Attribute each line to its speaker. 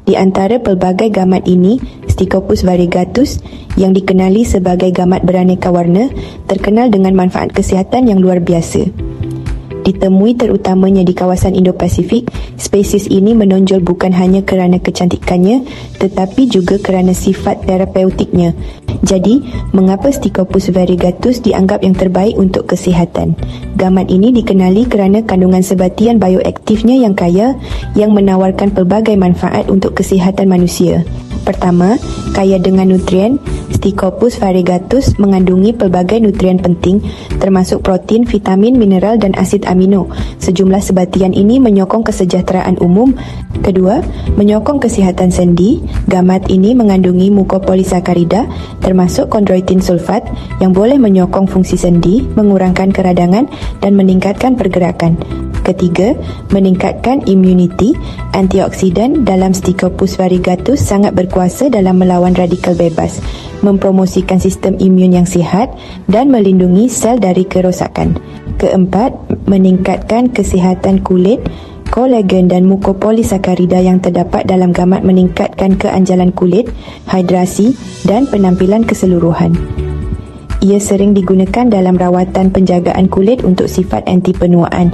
Speaker 1: Di antara pelbagai gamat ini, Stichopus variegatus yang dikenali sebagai gamat beraneka warna terkenal dengan manfaat kesihatan yang luar biasa. Ditemui terutamanya di kawasan Indo-Pasifik, spesies ini menonjol bukan hanya kerana kecantikannya tetapi juga kerana sifat terapeutiknya. Jadi, mengapa Stichopus variegatus dianggap yang terbaik untuk kesihatan? Gamat ini dikenali kerana kandungan sebatian bioaktifnya yang kaya yang menawarkan pelbagai manfaat untuk kesihatan manusia. Pertama, kaya dengan nutrien, Stichopus variegatus mengandungi pelbagai nutrien penting termasuk protein, vitamin, mineral dan asid amino. Sejumlah sebatian ini menyokong kesejahteraan umum. Kedua, menyokong kesihatan sendi. Gamat ini mengandungi mukopolisakarida termasuk kondroitin sulfat yang boleh menyokong fungsi sendi, mengurangkan keradangan dan meningkatkan pergerakan. Ketiga, meningkatkan immunity. Antioksidan dalam Stichopus variegatus sangat berkuasa dalam melawan radikal bebas, mempromosikan sistem imun yang sihat dan melindungi sel dari kerosakan. Keempat, meningkatkan kesihatan kulit. Kolagen dan mukopolisakarida yang terdapat dalam gamat meningkatkan keanjalan kulit, hidrasi dan penampilan keseluruhan. Ia sering digunakan dalam rawatan penjagaan kulit untuk sifat anti penuaan.